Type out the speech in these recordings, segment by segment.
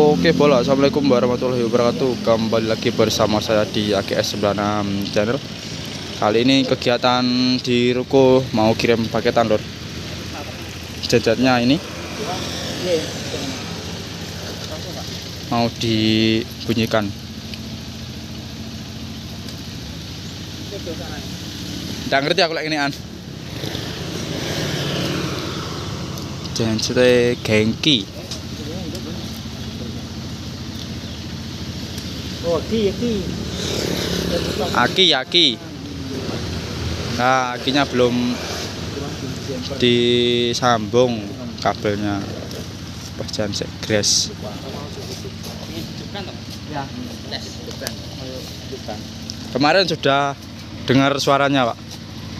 Oke bola, assalamualaikum warahmatullahi wabarakatuh. Kembali lagi bersama saya di AGS 96 channel. Kali ini kegiatan di ruko mau kirim paketan lor. Jajatnya ini mau dibunyikan. Nggak ngerti aku lagi ini an. Jangan cerita gengki. Oh, Aki. Nah, akinya belum disambung kabelnya. Pas jangan segres. Kemarin sudah dengar suaranya, Pak.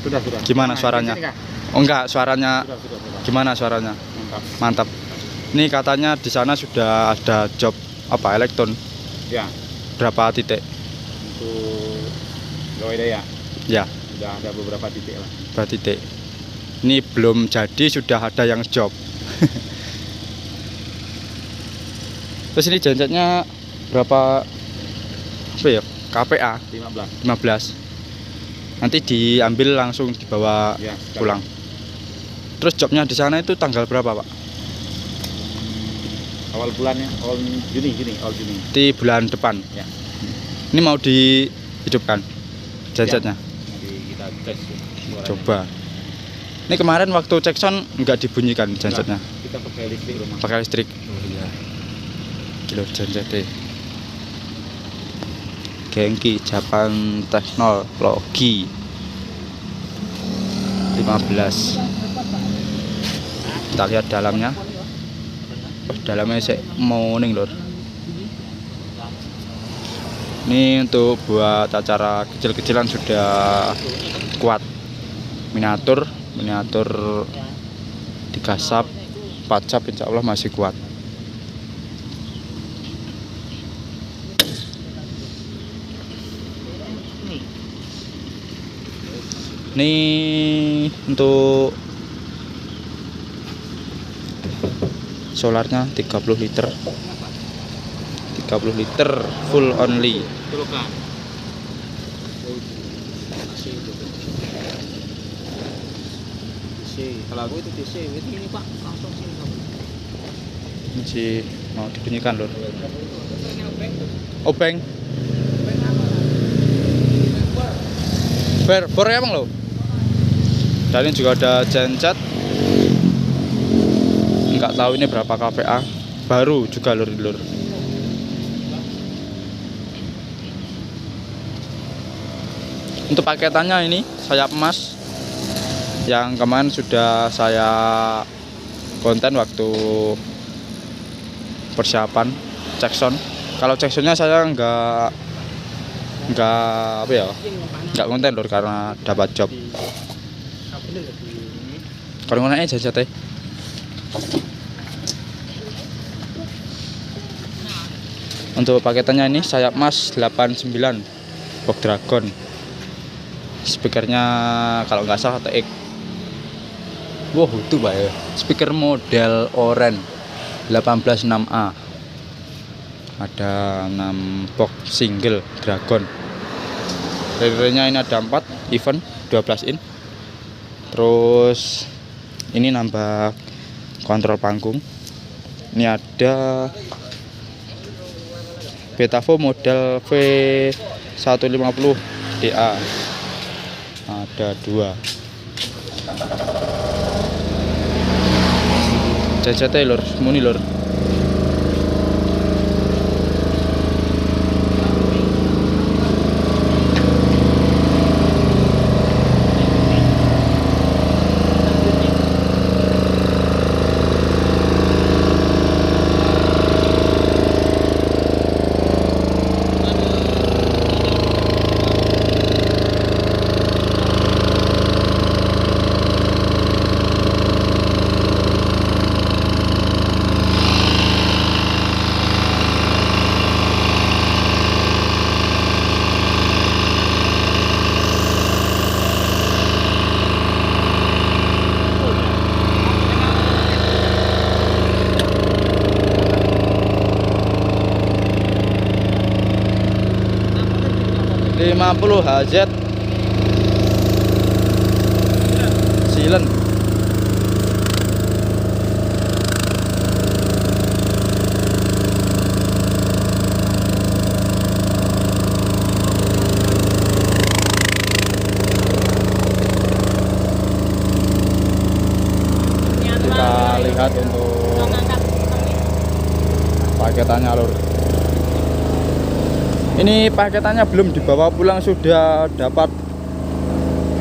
Sudah. Gimana suaranya? Oh enggak, suaranya. Gimana suaranya? Mantap. Ini katanya di sana sudah ada job apa elektron. Ya. Berapa titik? Untuk Loida ya. Ya, Sudah ada beberapa titik lah. berapa titik? Ini belum jadi sudah ada yang job. Terus ini janjatnya berapa? Apa ya? KPA 15. 15. Nanti diambil langsung dibawa Ya, pulang. Terus jobnya di sana itu tanggal berapa, Pak? Awal bulannya, awal Juni. Di bulan depan. Ya. Ini mau dihidupkan janjatnya. Nanti kita tes suaranya. Coba. Ini kemarin waktu cek sound nggak dibunyikan janjatnya. Kita pakai listrik rumah. Pakai listrik. Oh iya. Kilo janjatnya. Gengki Japan Teknologi 15. Kita lihat dalamnya. Oh, dalamnya sih mau ning lor. Ini untuk buat acara kecil-kecilan sudah kuat. Miniatur digasap 4 cap insya Allah masih kuat. Ini untuk solarnya 30 liter full only. Kalau aku itu DC, itu ini Pak, langsung sini kamu. Masih mau dibunyikan lor. Obeng bor ya bang lo. Dan ini juga ada genset. Nggak tahu ini berapa KPA. Baru juga lur. Untuk paketannya ini sayap emas yang kemarin sudah saya konten waktu persiapan cek sound. Kalau cek soundnya saya nggak apa ya, nggak konten lur karena dapat job. Kalau ngoneknya jajat. Untuk paketannya ini sayap emas 89 box dragon. Speakernya kalau nggak salah TX. Wow, itu Pak ya. Speaker model Oren 186A. Ada 6 box single dragon. Reelnya ini ada 4 event 12 in. Terus ini nambah kontrol panggung. Ini ada Betavo model V150 DA. Ada 2. Jajate lur, muni lur. 50 HZ silen. Kita lihat untuk paketannya lur. Ini paketannya belum dibawa pulang, sudah dapat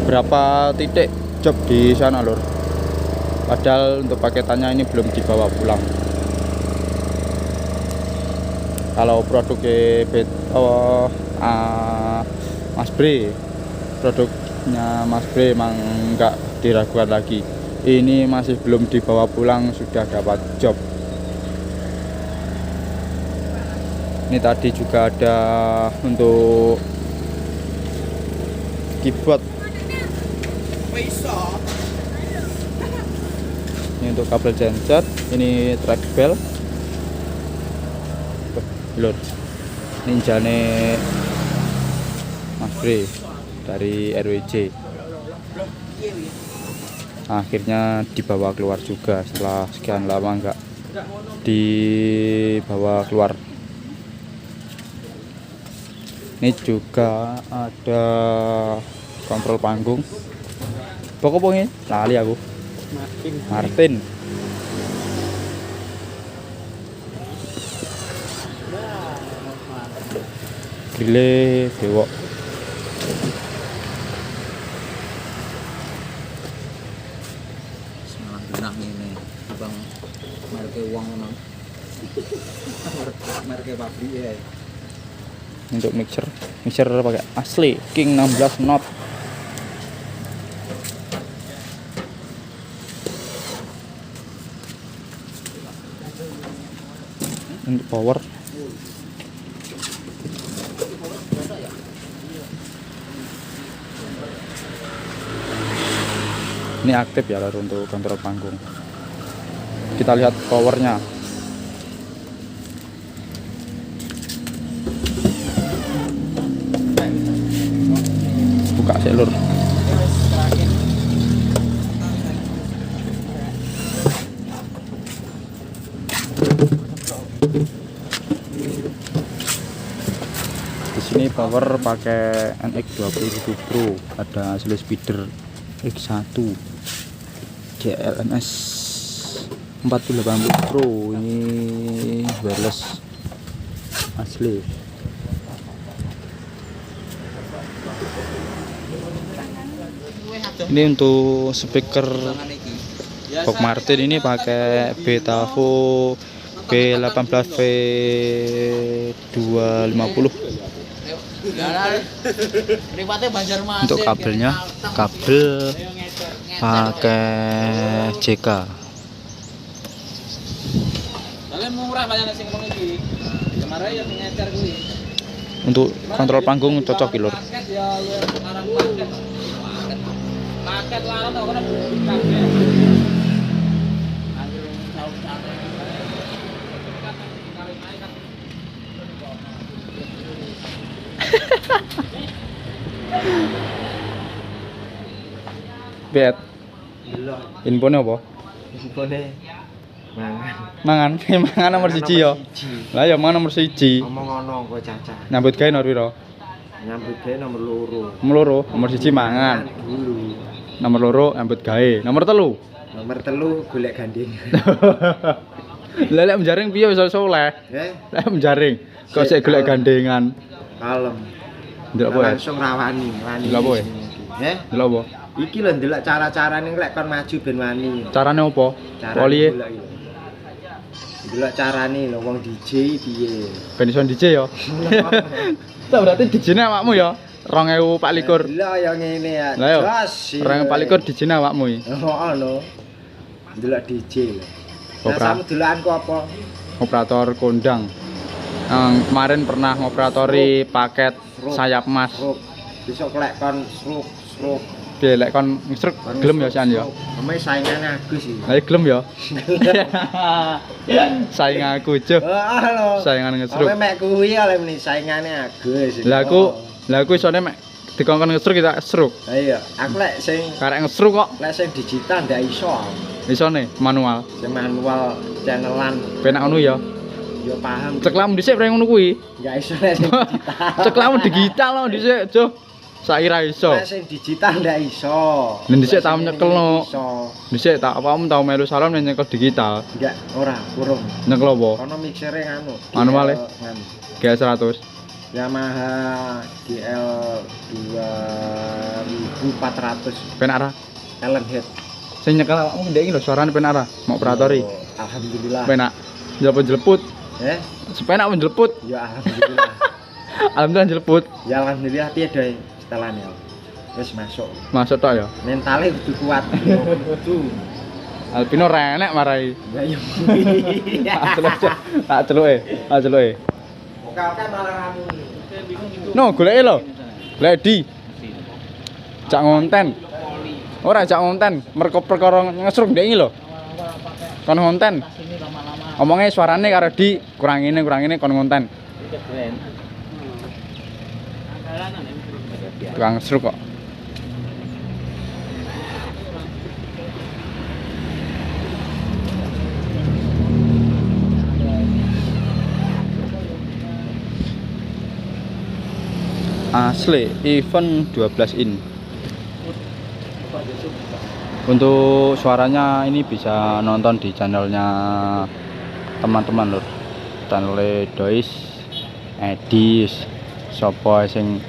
berapa titik job di sana lur. Padahal untuk paketannya ini belum dibawa pulang. Kalau produknya Mas Bre, produknya Mas Bre emang enggak diragukan lagi. Ini masih belum dibawa pulang, sudah dapat job. Ini tadi juga ada untuk keyboard. Ini untuk kabel genset, ini trackbell. Lur, ini jane Mas Bre dari RWJ. Akhirnya dibawa keluar juga setelah sekian lama enggak dibawa keluar. Ini juga ada kontrol panggung. Pokoknya lali aku. Martin. Gile bewok. Semalam benang ini, abang merke uang memang. Merke pabrik ya. Untuk mixer pakai asli King 16 knot. Untuk power ini aktif ya lalu untuk kontrol panggung. Kita lihat powernya. Buka sih lur. Di sini power pakai NX20 Pro, ada slow speeder X1 JLNS 480 Pro. Ini wireless asli. Ini untuk speaker Box Martin, ini pakai Betavo B18 V250. Untuk kabelnya, kabel pakai JK. Untuk kontrol panggung cocok lur. Bet. Infonya apa? Infone Mangan. Mangan nomor 1 ya. Lah ya mangan nomor 1. ngomong ono kok caca. Nyambut gawe nomor piro? Nyambut gawe nomor loro. Nomor loro, nomor 1 mangan. Dulu. Nomor loro nyambut gawe. Nomor 3. Nomor 3 golek gandeng. Lah lek menjaring piye wis soleh? Lek menjaring kok sik golek gandengan. Kalem. Ndelok apa ya? Langsung rawani, wani. Ndelok apa ya? Ndelok apa? Iki lho ndelok cara-carane lek kon maju ben wani. Carane apa? Poliye. Ndelok carane lho wong DJ piye. Ben iso DJ ya. Tak berarti DJ-ne awakmu ya. 2024. Lah ya ngene ya. Lah yo. 2024 DJ-ne awakmu iki. Heeh lho. Ndelok DJ lho. Opera. Samu delokanku apa? Operator kondang. Kemarin pernah ngoperatori paket sayap emas. Besok lek kon sruk. Piye lek kon ngesruk gelem ya San ya. Ame saingane Agus iki. Lah gelem ya. Saing aku jo. Heeh lho. Saingan ngesruk. Ame mek kuwi oleh meni saingane Agus. Lah aku Lah aku isone mek dikongkon ngesruk kita esruk. Lah iya, aku lek sing Karek ngesruk kok digital ndak iso. isone manual. Sing manual channelan Penak ngono ya. yo paham. Ceklamu dhisik preng ngono kuwi. Enggak iso lek sing digital. Ceklamu digital lo dhisik, Jo. Saira iso. Lek sing digital ndak iso. Nen dhisik Lek tau sing nyekelno. iso. Dhisik tak apamu tau melu salon nek nyekel digital. Enggak, ora, kurung. Nyekel apa? Ono mixere nganu. Manual e? Nganu. GS100. Yamaha GL 2400 Penak ra? Allen head. Sing nyekel awakmu ndek iki lho suarane penak ra? Mau operatori. Oh, alhamdulillah. Penak. Jeleput. Eh? Sepenak menjeleput. Ya alhamdulillah. Alhamdulillah jeleput. Ya alhamdulillah piye doe setelane ya. Wis masuk. Masuk tok ya. Mentale kudu kuat. Kudu. Alpino renek marai. Ya yo. Tak celuke. Oke malah kamu. No, goleke lho. Golek di. Cak ngonten. Ora cak ngonten, mergo perkara ngesruk ndek iki lho. Kon ngonten. Omongnya suarane karo di kurang ini kon ngonten. Tukang ngesruk kok. Asli event 12 in. Untuk suaranya ini bisa nonton di channelnya teman-teman lur. Channel Dois, Edis, sopo sing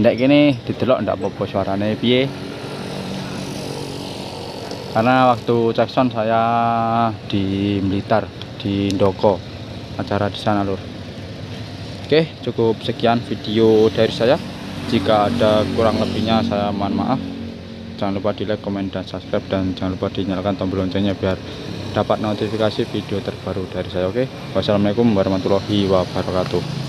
ndek kene didelok ndak apa-apa suarane piye. Karena waktu cek sound saya di Blitar, di Ndoko, acara di sana lur. Oke, cukup sekian video dari saya. Jika ada kurang lebihnya saya mohon maaf. Jangan lupa di like, komen, dan subscribe, dan jangan lupa dinyalakan tombol loncengnya biar dapat notifikasi video terbaru dari saya. Oke, wassalamualaikum warahmatullahi wabarakatuh.